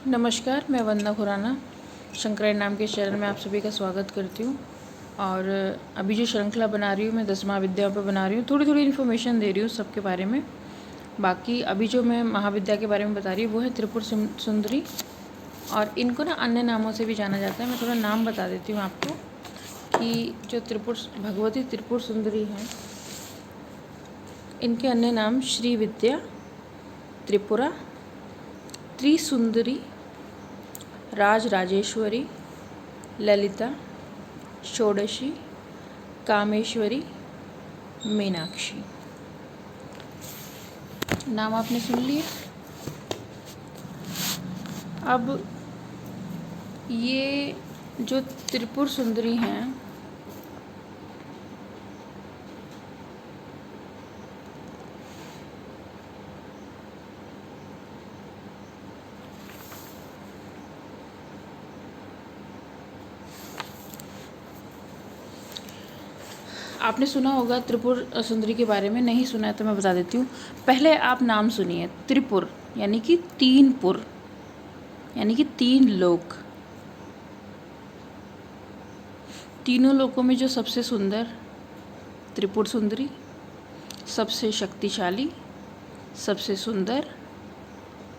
नमस्कार, मैं वंदना खुराना शंकरायण नाम के चैनल में आप सभी का स्वागत करती हूँ। और अभी जो श्रृंखला बना रही हूँ मैं 10 महाविद्याओं पर बना रही हूँ। थोड़ी थोड़ी इन्फॉर्मेशन दे रही हूँ सबके बारे में। बाकी अभी जो मैं महाविद्या के बारे में बता रही हूँ वो है त्रिपुर सुंदरी, और इनको ना अन्य नामों से भी जाना जाता है। मैं थोड़ा नाम बता देती हूँ आपको कि जो भगवती त्रिपुर सुंदरी हैं, इनके अन्य नाम श्री विद्या, त्रिपुरा, त्रिसुंदरी, राजेश्वरी, ललिता, षोडशी, कामेश्वरी, मीनाक्षी। नाम आपने सुन लिए। अब ये जो त्रिपुर सुंदरी हैं, आपने सुना होगा त्रिपुर सुंदरी के बारे में। नहीं सुना है तो मैं बता देती हूँ। पहले आप नाम सुनिए। त्रिपुर यानी कि 3 पुर, यानी कि 3 लोक। तीनों लोकों में जो सबसे सुंदर त्रिपुर सुंदरी, सबसे शक्तिशाली, सबसे सुंदर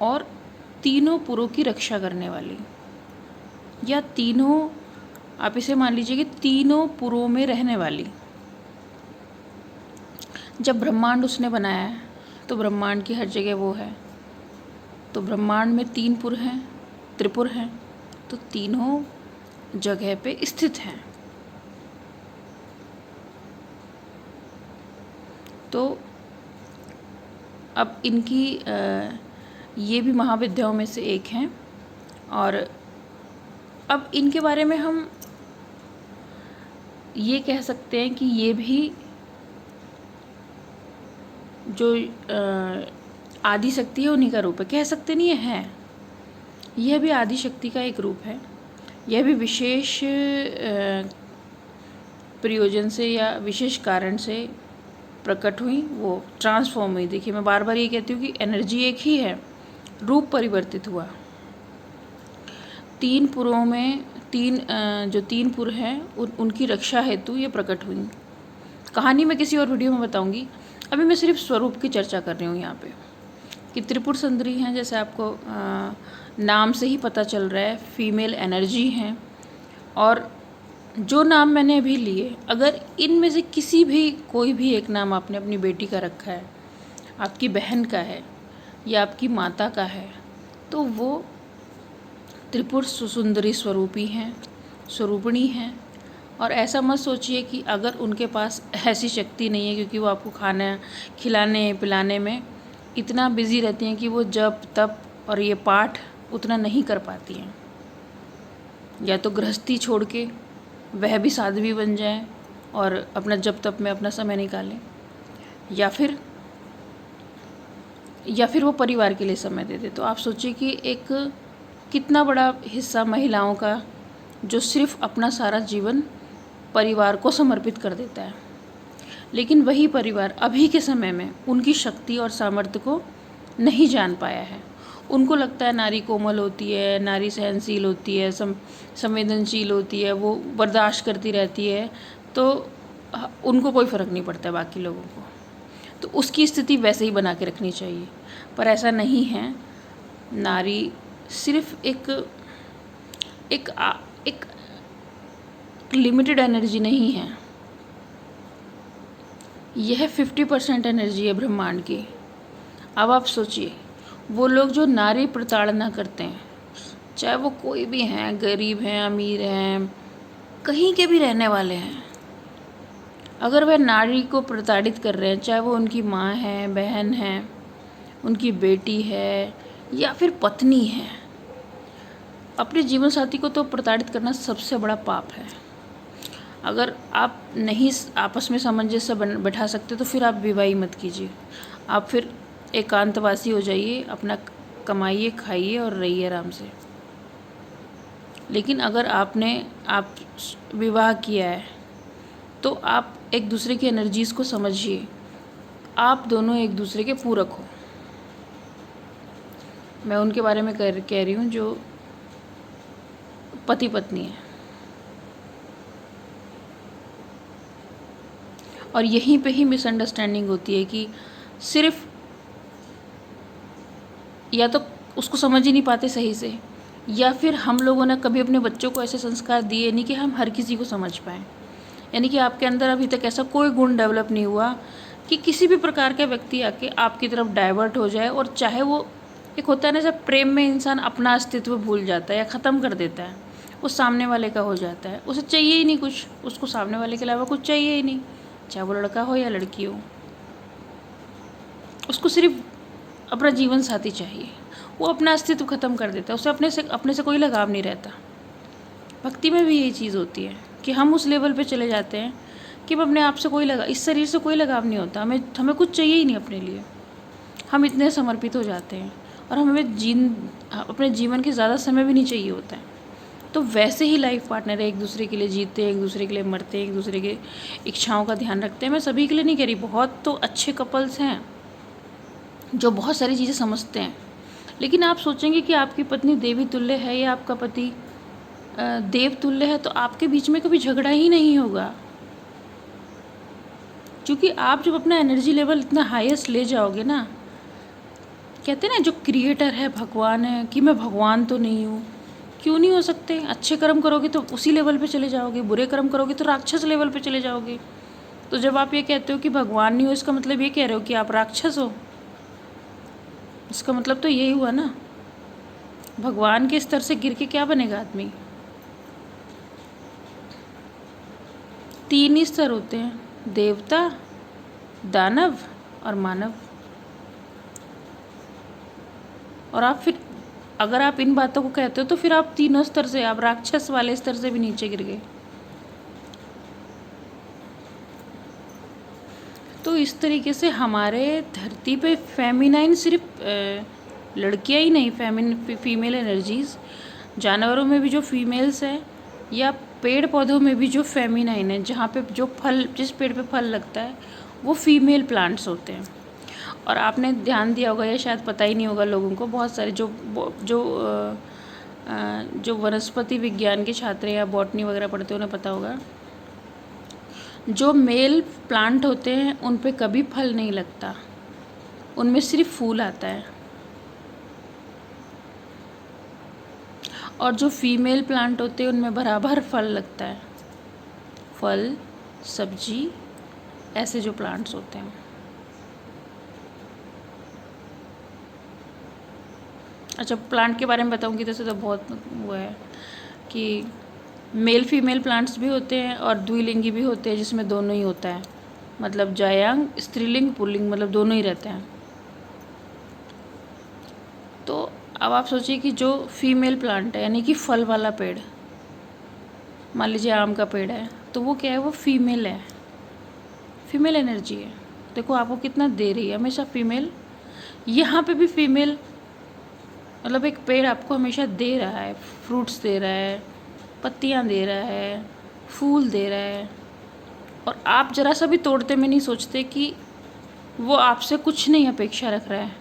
और तीनों पुरों की रक्षा करने वाली, या तीनों, आप इसे मान लीजिए कि तीनों पुरों में रहने वाली। जब ब्रह्मांड उसने बनाया है तो ब्रह्मांड की हर जगह वो है। तो ब्रह्मांड में 3 पुर हैं, त्रिपुर हैं, तो तीनों जगह पे स्थित हैं। तो अब इनकी ये भी महाविद्याओं में से एक हैं। और अब इनके बारे में हम ये कह सकते हैं कि ये भी जो आदि शक्ति है उन्हीं का रूप है। कह सकते नहीं है, यह भी आदि शक्ति का एक रूप है। यह भी विशेष प्रयोजन से या विशेष कारण से प्रकट हुई, वो ट्रांसफॉर्म हुई। देखिए, मैं बार बार ये कहती हूँ कि एनर्जी एक ही है, रूप परिवर्तित हुआ। 3 पुरों में जो 3 पुर हैं उनकी रक्षा हेतु ये प्रकट हुई। कहानी मैं किसी और वीडियो में बताऊंगी। अभी मैं सिर्फ स्वरूप की चर्चा कर रही हूँ यहाँ पे कि त्रिपुर सुंदरी हैं। जैसे आपको नाम से ही पता चल रहा है, फीमेल एनर्जी हैं। और जो नाम मैंने अभी लिए, अगर इनमें से किसी भी कोई भी एक नाम आपने अपनी बेटी का रखा है, आपकी बहन का है या आपकी माता का है, तो वो त्रिपुर सुंदरी स्वरूपी हैं, स्वरूपिणी हैं। और ऐसा मत सोचिए कि अगर उनके पास ऐसी शक्ति नहीं है, क्योंकि वो आपको खाना खिलाने पिलाने में इतना बिजी रहती हैं कि वो जप तप और ये पाठ उतना नहीं कर पाती हैं। या तो गृहस्थी छोड़ के वह भी साध्वी बन जाएं और अपना जप तप में अपना समय निकालें, या फिर वो परिवार के लिए समय दे दे। तो आप सोचिए कि एक कितना बड़ा हिस्सा महिलाओं का जो सिर्फ अपना सारा जीवन परिवार को समर्पित कर देता है। लेकिन वही परिवार अभी के समय में उनकी शक्ति और सामर्थ्य को नहीं जान पाया है। उनको लगता है नारी कोमल होती है, नारी सहनशील होती है, संवेदनशील होती है, वो बर्दाश्त करती रहती है, तो उनको कोई फ़र्क नहीं पड़ता बाकी लोगों को। तो उसकी स्थिति वैसे ही बना के रखनी चाहिए, पर ऐसा नहीं है। नारी सिर्फ एक लिमिटेड एनर्जी नहीं है, यह 50% एनर्जी है ब्रह्मांड की। अब आप सोचिए, वो लोग जो नारी प्रताड़ना करते हैं, चाहे वो कोई भी हैं, गरीब हैं, अमीर हैं, कहीं के भी रहने वाले हैं, अगर वह नारी को प्रताड़ित कर रहे हैं, चाहे वो उनकी माँ है, बहन है, उनकी बेटी है या फिर पत्नी है, अपने जीवन साथी को तो प्रताड़ित करना सबसे बड़ा पाप है। अगर आप नहीं आपस में सामंजस्य बैठा सकते तो फिर आप विवाह मत कीजिए। आप फिर एकांतवासी हो जाइए, अपना कमाइए, खाइए और रहिए आराम से। लेकिन अगर आप विवाह किया है तो आप एक दूसरे की एनर्जीज़ को समझिए। आप दोनों एक दूसरे के पूरक हो। मैं उनके बारे में कह रही हूँ जो पति पत्नी है। और यहीं पे ही मिसअंडरस्टैंडिंग होती है कि सिर्फ या तो उसको समझ ही नहीं पाते सही से, या फिर हम लोगों ने कभी अपने बच्चों को ऐसे संस्कार दिए नहीं कि हम हर किसी को समझ पाएँ। यानी कि आपके अंदर अभी तक ऐसा कोई गुण डेवलप नहीं हुआ कि किसी भी प्रकार का व्यक्ति आके आपकी तरफ डाइवर्ट हो जाए, और चाहे वो एक होता है ना, जब प्रेम में इंसान अपना अस्तित्व भूल जाता है या ख़त्म कर देता है, वो सामने वाले का हो जाता है, उसे चाहिए ही नहीं कुछ, उसको सामने वाले के अलावा कुछ चाहिए ही नहीं, चाहे वो लड़का हो या लड़की हो, उसको सिर्फ अपना जीवन साथी चाहिए। वो अपना अस्तित्व ख़त्म कर देता है, उसे अपने से कोई लगाव नहीं रहता। भक्ति में भी यही चीज़ होती है कि हम उस लेवल पे चले जाते हैं कि हम अपने आप से इस शरीर से कोई लगाव नहीं होता, हमें कुछ चाहिए ही नहीं अपने लिए। हम इतने समर्पित हो जाते हैं और हमें अपने जीवन के ज़्यादा समय भी नहीं चाहिए होता है। तो वैसे ही लाइफ पार्टनर है, एक दूसरे के लिए जीते हैं, एक दूसरे के लिए मरते हैं, एक दूसरे के इच्छाओं का ध्यान रखते हैं। मैं सभी के लिए नहीं कह रही, बहुत तो अच्छे कपल्स हैं जो बहुत सारी चीज़ें समझते हैं, लेकिन आप सोचेंगे कि आपकी पत्नी देवी तुल्य है या आपका पति देव तुल्य है, तो आपके बीच में कभी झगड़ा ही नहीं होगा। क्योंकि आप जब अपना एनर्जी लेवल इतना हाईएस्ट ले जाओगे ना, कहते हैं ना जो क्रिएटर है भगवान है, कि मैं भगवान तो नहीं हूँ। क्यों नहीं हो सकते? अच्छे कर्म करोगे तो उसी लेवल पे चले जाओगे, बुरे कर्म करोगे तो राक्षस लेवल पे चले जाओगे। तो जब आप ये कहते हो कि भगवान नहीं हो, इसका मतलब ये कह रहे हो कि आप राक्षस हो। इसका मतलब तो यही हुआ ना, भगवान के स्तर से गिर के क्या बनेगा आदमी। 3 ही स्तर होते हैं, देवता, दानव और मानव। और आप फिर अगर आप इन बातों को कहते हो तो फिर आप तीनों स्तर से, आप राक्षस वाले स्तर से भी नीचे गिर गए। तो इस तरीके से हमारे धरती पे फेमिनाइन सिर्फ लड़कियां ही नहीं, फीमेल एनर्जीज, जानवरों में भी जो फीमेल्स हैं, या पेड़ पौधों में भी जो फेमिनाइन है, जहाँ पे जो फल, जिस पेड़ पे फल लगता है वो फीमेल प्लांट्स होते हैं। और आपने ध्यान दिया होगा या शायद पता ही नहीं होगा लोगों को, बहुत सारे जो वनस्पति विज्ञान के छात्र या बॉटनी वगैरह पढ़ते हैं उन्हें पता होगा, जो मेल प्लांट होते हैं उन पे कभी फल नहीं लगता, उनमें सिर्फ फूल आता है। और जो फीमेल प्लांट होते हैं उनमें बराबर फल लगता है, फल, सब्जी, ऐसे जो प्लांट्स होते हैं। अच्छा, प्लांट के बारे में बताऊंगी तो बहुत वो है कि मेल फीमेल प्लांट्स भी होते हैं और द्विलिंगी भी होते हैं, जिसमें दोनों ही होता है, मतलब जायांग, स्त्रीलिंग, पुल्लिंग, मतलब दोनों ही रहते हैं। तो अब आप सोचिए कि जो फीमेल प्लांट है, यानी कि फल वाला पेड़, मान लीजिए आम का पेड़ है, तो वो क्या है, वो फीमेल है, फीमेल एनर्जी है। देखो आपको कितना दे रही है, हमेशा फीमेल। यहाँ पे भी फीमेल, मतलब एक पेड़ आपको हमेशा दे रहा है, फ्रूट्स दे रहा है, पत्तियाँ दे रहा है, फूल दे रहा है, और आप ज़रा सा भी तोड़ते में नहीं सोचते कि वो आपसे कुछ नहीं अपेक्षा रख रहा है,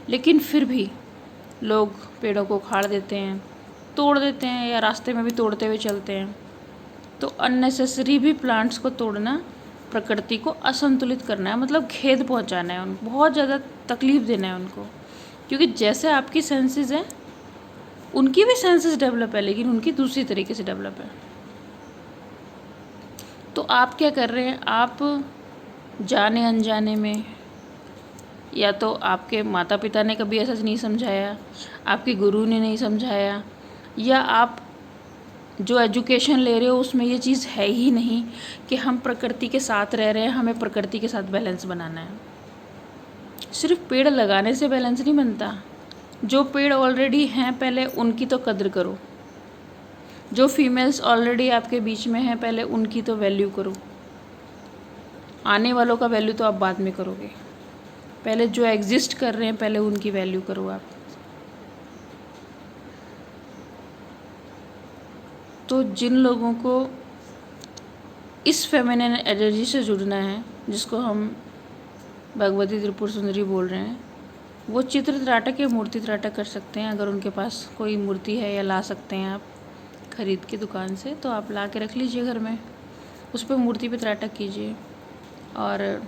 लेकिन फिर भी लोग पेड़ों को उखाड़ देते हैं, तोड़ देते हैं, या रास्ते में भी तोड़ते हुए चलते हैं। तो अननेसेसरी भी प्लांट्स को तोड़ना प्रकृति को असंतुलित करना है, मतलब खेद पहुंचाना है उनको, बहुत ज़्यादा तकलीफ़ देना है उनको। क्योंकि जैसे आपकी सेंसेस हैं, उनकी भी सेंसेस डेवलप है, लेकिन उनकी दूसरी तरीके से डेवलप है। तो आप क्या कर रहे हैं, आप जाने अनजाने में, या तो आपके माता पिता ने कभी ऐसा नहीं समझाया, आपके गुरु ने नहीं समझाया, या आप जो एजुकेशन ले रहे हो उसमें ये चीज़ है ही नहीं कि हम प्रकृति के साथ रह रहे हैं, हमें प्रकृति के साथ बैलेंस बनाना है। सिर्फ पेड़ लगाने से बैलेंस नहीं बनता। जो पेड़ ऑलरेडी हैं पहले उनकी तो कद्र करो, जो फीमेल्स ऑलरेडी आपके बीच में हैं पहले उनकी तो वैल्यू करो, आने वालों का वैल्यू तो आप बाद में करोगे, पहले जो एग्जिस्ट कर रहे हैं पहले उनकी वैल्यू करो आप। तो जिन लोगों को इस फेमिनिन एनर्जी से जुड़ना है, जिसको हम भगवती त्रिपुर सुंदरी बोल रहे हैं, वो चित्र त्राटक या मूर्ति त्राटक कर सकते हैं। अगर उनके पास कोई मूर्ति है या ला सकते हैं आप ख़रीद के दुकान से, तो आप ला के रख लीजिए घर में, उस पर मूर्ति पे त्राटक कीजिए। और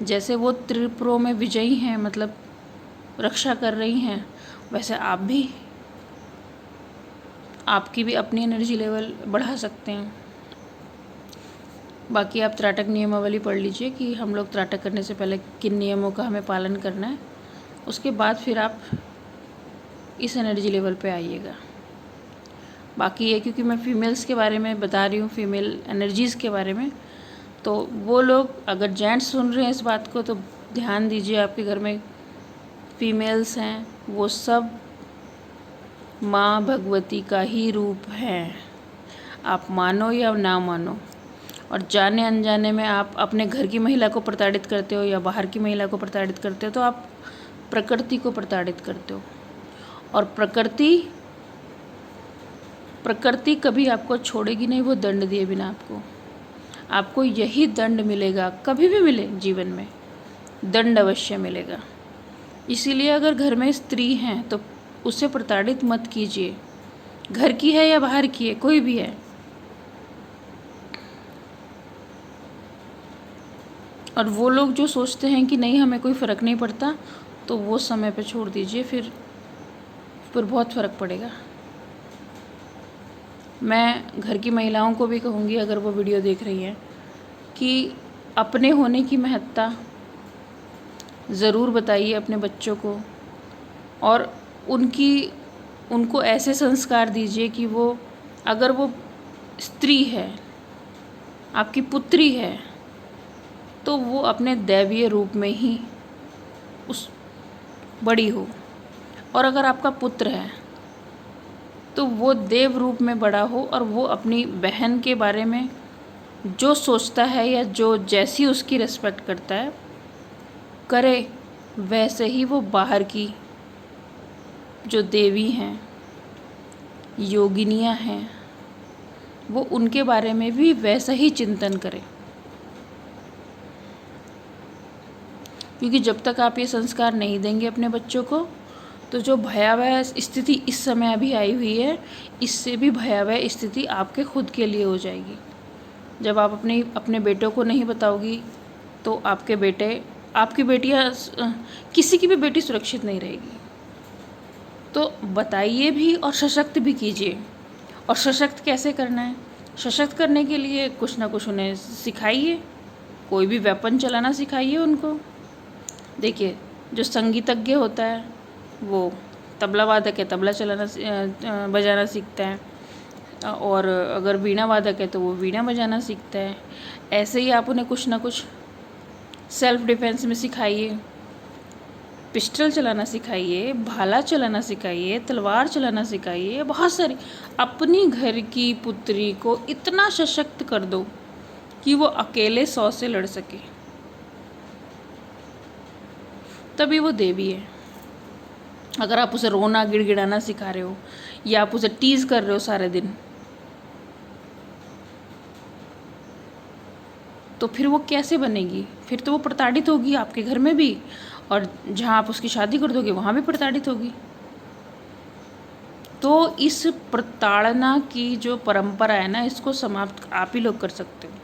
जैसे वो त्रिपुरों में विजयी हैं, मतलब रक्षा कर रही हैं, वैसे आप भी, आपकी भी अपनी एनर्जी लेवल बढ़ा सकते हैं। बाकी आप त्राटक नियमावली पढ़ लीजिए कि हम लोग त्राटक करने से पहले किन नियमों का हमें पालन करना है, उसके बाद फिर आप इस एनर्जी लेवल पे आइएगा। बाकी ये, क्योंकि मैं फीमेल्स के बारे में बता रही हूँ, फीमेल एनर्जीज़ के बारे में, तो वो लोग, अगर जेंट्स सुन रहे हैं इस बात को तो ध्यान दीजिए, आपके घर में फीमेल्स हैं, वो सब माँ भगवती का ही रूप है। आप मानो या ना मानो, और जाने अनजाने में आप अपने घर की महिला को प्रताड़ित करते हो या बाहर की महिला को प्रताड़ित करते हो, तो आप प्रकृति को प्रताड़ित करते हो। और प्रकृति कभी आपको छोड़ेगी नहीं, वो दंड दिए बिना आपको यही दंड मिलेगा, कभी भी मिले जीवन में दंड अवश्य मिलेगा। इसीलिए अगर घर में स्त्री हैं तो उससे प्रताड़ित मत कीजिए, घर की है या बाहर की है, कोई भी है। और वो लोग जो सोचते हैं कि नहीं हमें कोई फ़र्क नहीं पड़ता, तो वो समय पे छोड़ दीजिए, फिर बहुत फ़र्क पड़ेगा। मैं घर की महिलाओं को भी कहूँगी, अगर वो वीडियो देख रही हैं, कि अपने होने की महत्ता ज़रूर बताइए अपने बच्चों को, और उनको ऐसे संस्कार दीजिए कि वो, अगर वो स्त्री है, आपकी पुत्री है, तो वो अपने दैवीय रूप में ही बड़ी हो। और अगर आपका पुत्र है तो वो देव रूप में बड़ा हो, और वो अपनी बहन के बारे में जो सोचता है या जो जैसी उसकी रिस्पेक्ट करता है करे, वैसे ही वो बाहर की जो देवी हैं, योगिनियाँ हैं, वो उनके बारे में भी वैसा ही चिंतन करे। क्योंकि जब तक आप ये संस्कार नहीं देंगे अपने बच्चों को, तो जो भयावह स्थिति इस समय अभी आई हुई है, इससे भी भयावह स्थिति आपके खुद के लिए हो जाएगी। जब आप अपने बेटों को नहीं बताओगी, तो आपके बेटे, आपकी बेटियां, किसी की भी बेटी सुरक्षित नहीं रहेगी। तो बताइए भी और सशक्त भी कीजिए। और सशक्त कैसे करना है? सशक्त करने के लिए कुछ ना कुछ उन्हें सिखाइए, कोई भी वेपन चलाना सिखाइए उनको। देखिए, जो संगीतज्ञ होता है वो तबला वादक है, तबला बजाना सीखता है, और अगर वीणा वादक है तो वो वीणा बजाना सीखता है। ऐसे ही आप उन्हें कुछ ना कुछ सेल्फ डिफेंस में सिखाइए, पिस्टल चलाना सिखाइए, भाला चलाना सिखाइए, तलवार चलाना सिखाइए, बहुत सारी। अपनी घर की पुत्री को इतना सशक्त कर दो कि वो अकेले 100 से लड़ सके, तभी वो देवी है। अगर आप उसे रोना गिड़गिड़ाना सिखा रहे हो या आप उसे टीज़ कर रहे हो सारे दिन, तो फिर वो कैसे बनेगी? फिर तो वो प्रताड़ित होगी आपके घर में भी, और जहाँ आप उसकी शादी कर दोगे वहाँ भी प्रताड़ित होगी। तो इस प्रताड़ना की जो परंपरा है ना, इसको समाप्त आप ही लोग कर सकते हो।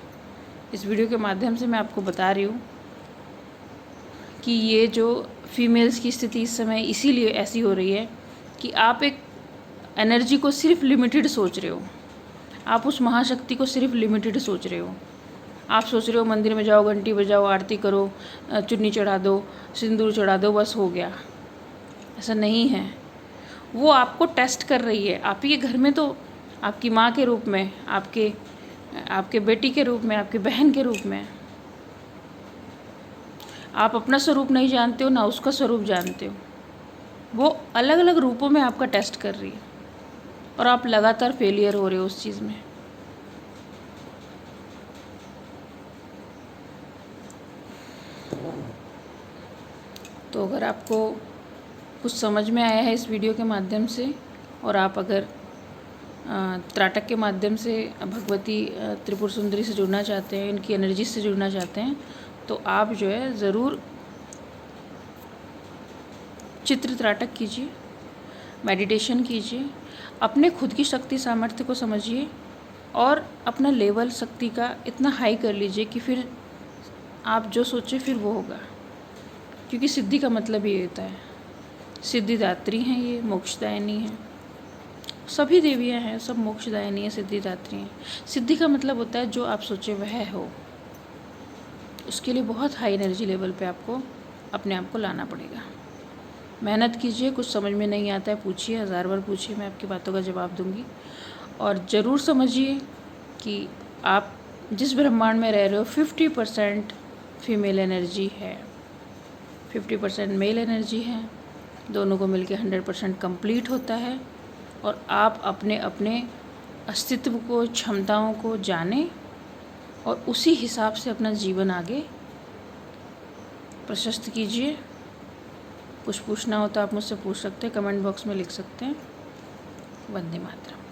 इस वीडियो के माध्यम से मैं आपको बता रही हूँ कि ये जो फीमेल्स की स्थिति इस समय इसीलिए ऐसी हो रही है कि आप एक एनर्जी को सिर्फ लिमिटेड सोच रहे हो, आप उस महाशक्ति को सिर्फ लिमिटेड सोच रहे हो। आप सोच रहे हो मंदिर में जाओ, घंटी बजाओ, आरती करो, चुन्नी चढ़ा दो, सिंदूर चढ़ा दो, बस हो गया। ऐसा नहीं है। वो आपको टेस्ट कर रही है। आप ही के घर में तो आपकी माँ के रूप में, आपके बेटी के रूप में, आपकी बहन के रूप में, आप अपना स्वरूप नहीं जानते हो, ना उसका स्वरूप जानते हो। वो अलग अलग रूपों में आपका टेस्ट कर रही है, और आप लगातार फेलियर हो रहे हो उस चीज़ में। तो अगर आपको कुछ समझ में आया है इस वीडियो के माध्यम से, और आप अगर त्राटक के माध्यम से भगवती त्रिपुर सुंदरी से जुड़ना चाहते हैं, इनकी एनर्जी से जुड़ना चाहते हैं, तो आप जो है ज़रूर चित्र त्राटक कीजिए, मेडिटेशन कीजिए, अपने खुद की शक्ति सामर्थ्य को समझिए और अपना लेवल शक्ति का इतना हाई कर लीजिए कि फिर आप जो सोचें फिर वो होगा। क्योंकि सिद्धि का मतलब ये होता है, सिद्धिदात्री हैं, ये मोक्षदायिनी हैं। सभी देवियां हैं, सब मोक्षदायिनी हैं, सिद्धिदात्री हैं। सिद्धि का मतलब होता है जो आप सोचे वह हो। उसके लिए बहुत हाई एनर्जी लेवल पे आपको अपने आप को लाना पड़ेगा। मेहनत कीजिए, कुछ समझ में नहीं आता है पूछिए, 1000 बार पूछिए, मैं आपकी बातों का जवाब दूंगी। और ज़रूर समझिए कि आप जिस ब्रह्मांड में रह रहे हो 50% फीमेल एनर्जी है, 50% मेल एनर्जी है, दोनों को मिलके 100% कंप्लीट होता है। और आप अपने अपने अस्तित्व को, क्षमताओं को जानें और उसी हिसाब से अपना जीवन आगे प्रशस्त कीजिए। कुछ पूछना हो तो आप मुझसे पूछ सकते हैं, कमेंट बॉक्स में लिख सकते हैं। वंदे मातरम।